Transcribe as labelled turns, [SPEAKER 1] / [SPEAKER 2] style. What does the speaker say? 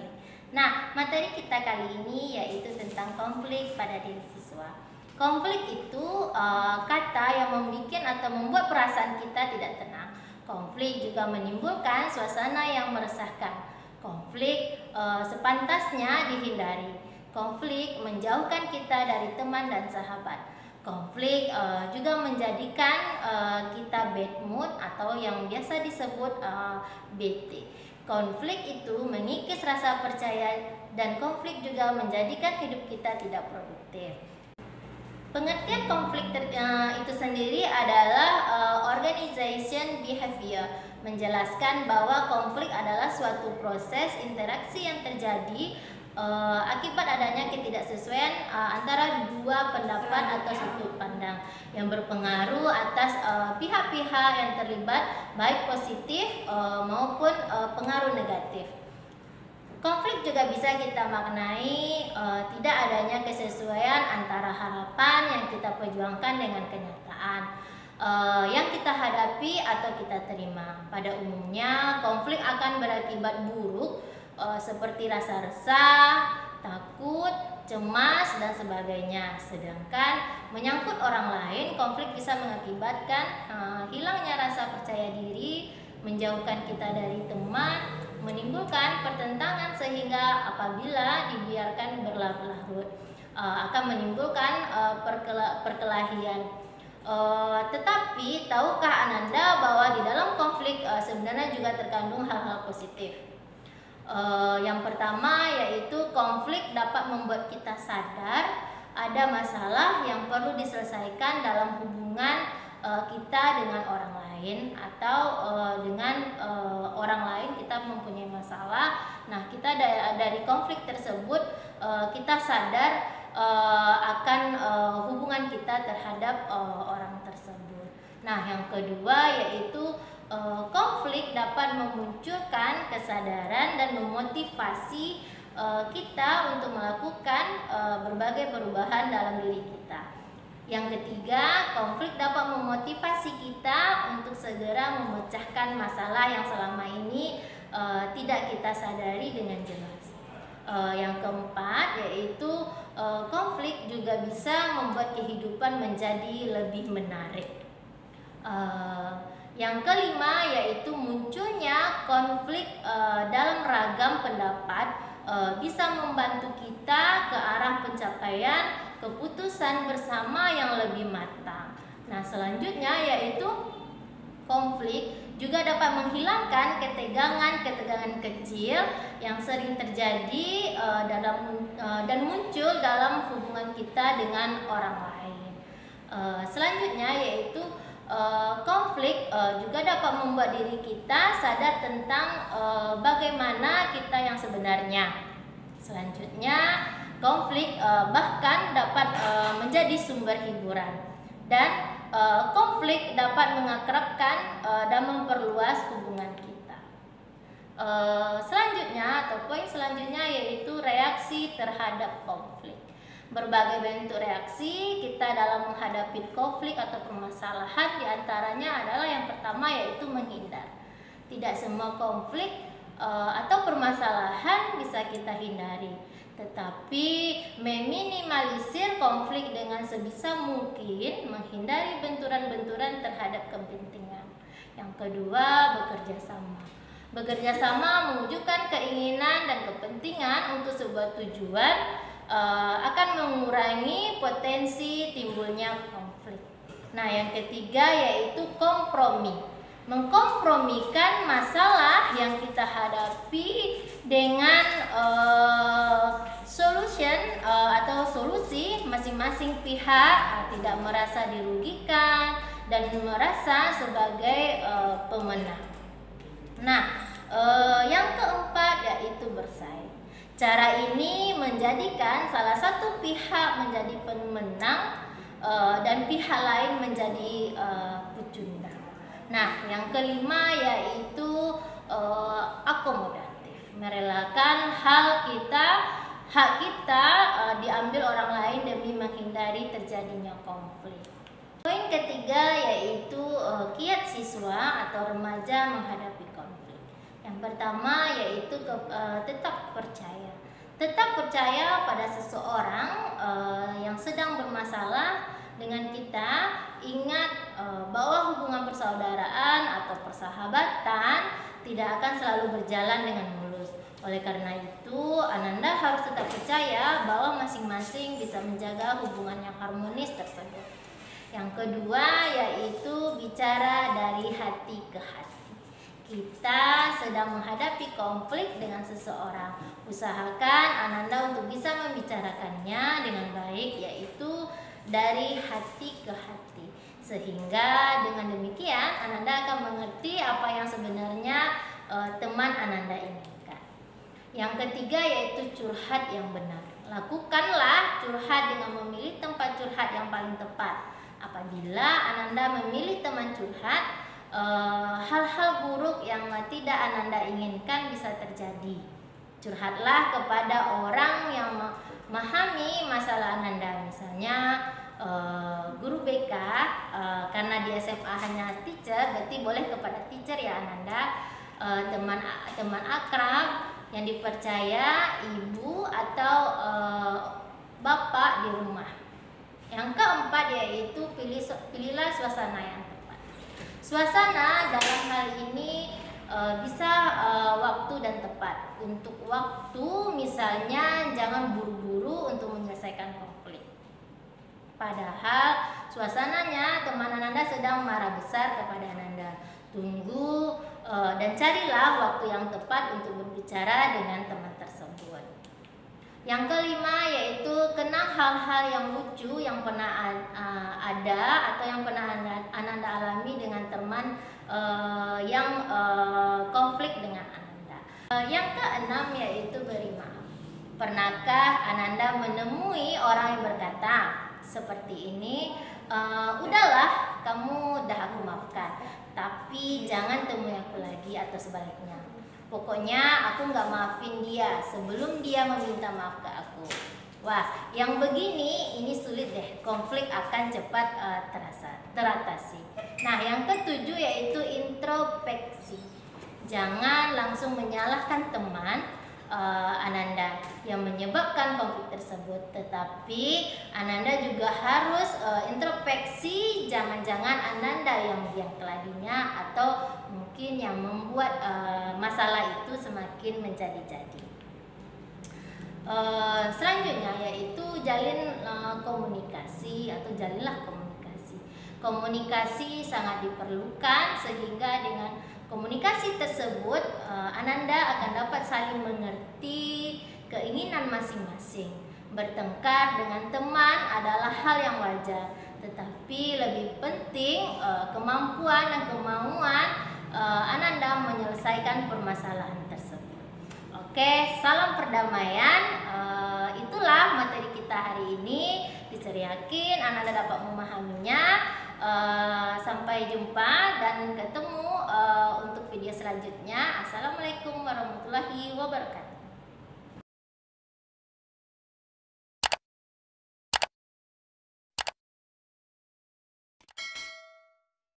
[SPEAKER 1] konseling. Nah, materi kita kali ini yaitu tentang konflik pada diri siswa. Konflik itu kata yang membuat atau membuat perasaan kita tidak tenang. Konflik juga menimbulkan suasana yang meresahkan. Konflik sepantasnya dihindari. Konflik menjauhkan kita dari teman dan sahabat. Konflik juga menjadikan kita bad mood atau yang biasa disebut bete. Konflik itu mengikis rasa percaya dan konflik juga menjadikan hidup kita tidak produktif. Pengertian konflik itu sendiri adalah organization behavior, menjelaskan bahwa konflik adalah suatu proses interaksi yang terjadi akibat adanya ketidaksesuaian antara dua pendapat atau sudut pandang yang berpengaruh atas pihak-pihak yang terlibat, baik positif maupun pengaruh negatif. Konflik juga bisa kita maknai tidak adanya kesesuaian antara harapan yang kita perjuangkan dengan kenyataan yang kita hadapi atau kita terima. Pada umumnya, konflik akan berakibat buruk seperti rasa resah, takut, cemas, dan sebagainya. Sedangkan menyangkut orang lain, konflik bisa mengakibatkan hilangnya rasa percaya diri, menjauhkan kita dari teman, menimbulkan pertentangan sehingga apabila dibiarkan berlarut-larut akan menimbulkan perkelahian. Tetapi tahukah Ananda bahwa di dalam konflik sebenarnya juga terkandung hal-hal positif? Yang pertama yaitu konflik dapat membuat kita sadar ada masalah yang perlu diselesaikan dalam hubungan kita dengan orang lain atau dengan orang lain kita mempunyai masalah. Nah, kita dari konflik tersebut kita sadar akan hubungan kita terhadap orang tersebut. Nah, yang kedua yaitu konflik dapat memunculkan kesadaran dan memotivasi kita untuk melakukan berbagai perubahan dalam diri kita. Yang ketiga, konflik dapat memotivasi kita untuk segera memecahkan masalah yang selama ini tidak kita sadari dengan jelas. Yang keempat yaitu konflik juga bisa membuat kehidupan menjadi lebih menarik. Yang kelima yaitu munculnya konflik dalam ragam pendapat bisa membantu kita ke arah pencapaian keputusan bersama yang lebih matang. Nah, selanjutnya yaitu konflik juga dapat menghilangkan ketegangan kecil yang sering terjadi dan muncul dalam hubungan kita dengan orang lain. Selanjutnya yaitu konflik juga dapat membuat diri kita sadar tentang bagaimana kita yang sebenarnya. Selanjutnya, konflik bahkan dapat menjadi sumber hiburan dan konflik dapat mengakrabkan dan memperluas hubungan kita. Selanjutnya atau poin selanjutnya yaitu reaksi terhadap konflik. Berbagai bentuk reaksi kita dalam menghadapi konflik atau permasalahan diantaranya adalah yang pertama yaitu menghindar. Tidak semua konflik atau permasalahan bisa kita hindari, tetapi meminimalisir konflik dengan sebisa mungkin, menghindari benturan-benturan terhadap kepentingan. Yang kedua, bekerja sama. Bekerja sama mewujudkan keinginan dan kepentingan untuk sebuah tujuan akan mengurangi potensi timbulnya konflik. Nah, yang ketiga yaitu kompromi. Mengkompromikan masalah yang kita hadapi dengan solusi masing-masing pihak tidak merasa dirugikan dan merasa sebagai pemenang. Nah, yang keempat yaitu bersaing. Cara ini menjadikan salah satu pihak menjadi pemenang dan pihak lain menjadi pecundang. Nah, yang kelima yaitu akomodatif, merelakan hak kita diambil orang lain demi menghindari terjadinya konflik. Poin ketiga yaitu kiat siswa atau remaja menghadapi konflik. Yang pertama yaitu tetap percaya. Tetap percaya pada seseorang yang sedang bermasalah dengan kita. Ingat bahwa hubungan persaudaraan atau persahabatan tidak akan selalu berjalan dengan mulus. Oleh karena itu, Ananda harus tetap percaya bahwa masing-masing bisa menjaga hubungan yang harmonis tersebut. Yang kedua yaitu bicara dari hati ke hati. Kita sedang menghadapi konflik dengan seseorang. Usahakan Ananda untuk bisa membicarakannya dengan baik, yaitu dari hati ke hati. Sehingga dengan demikian Ananda akan mengerti apa yang sebenarnya teman Ananda inginkan. Yang ketiga yaitu curhat yang benar. Lakukanlah curhat dengan memilih tempat curhat yang paling tepat. Apabila Ananda memilih teman curhat, hal-hal buruk yang tidak Ananda inginkan bisa terjadi. Curhatlah kepada orang yang memahami masalah Ananda, misalnya guru BK, karena di SMA hanya teacher, berarti boleh kepada teacher ya Ananda. Teman akrab yang dipercaya, ibu atau bapak di rumah. Yang keempat yaitu pilihlah suasana yang tepat. Suasana dalam hal ini bisa waktu dan tepat. Untuk waktu misalnya jangan buru-buru untuk menyelesaikan konflik. Padahal suasananya teman Ananda sedang marah besar kepada Ananda. Tunggu dan carilah waktu yang tepat untuk berbicara dengan teman tersebut. Yang kelima yaitu kenang hal-hal yang lucu yang pernah ada atau yang pernah Ananda alami dengan teman yang konflik dengan Ananda. Yang keenam yaitu beri maaf. Pernahkah Ananda menemui orang yang berkata seperti ini, udahlah kamu dah aku maafkan, tapi jangan temui aku lagi, atau sebaliknya. Pokoknya aku nggak maafin dia sebelum dia meminta maaf ke aku. Wah, yang begini ini sulit deh, konflik akan cepat teratasi. Nah, yang ketujuh yaitu introspeksi. Jangan langsung menyalahkan teman Ananda yang menyebabkan konflik tersebut, tetapi Ananda juga harus introspeksi. Jangan-jangan Ananda yang biang keladinya atau mungkin yang membuat masalah itu semakin menjadi-jadi. Selanjutnya yaitu jalin komunikasi atau jalinlah komunikasi. Komunikasi sangat diperlukan sehingga dengan komunikasi tersebut Ananda akan dapat saling mengerti keinginan masing-masing. Bertengkar dengan teman adalah hal yang wajar, tetapi lebih penting kemampuan dan kemauan Ananda menyelesaikan permasalahan tersebut. Oke, salam perdamaian. Itulah materi kita hari ini. Yakin Ananda dapat memahaminya. Sampai jumpa dan ketemu untuk video selanjutnya. Assalamualaikum warahmatullahi wabarakatuh.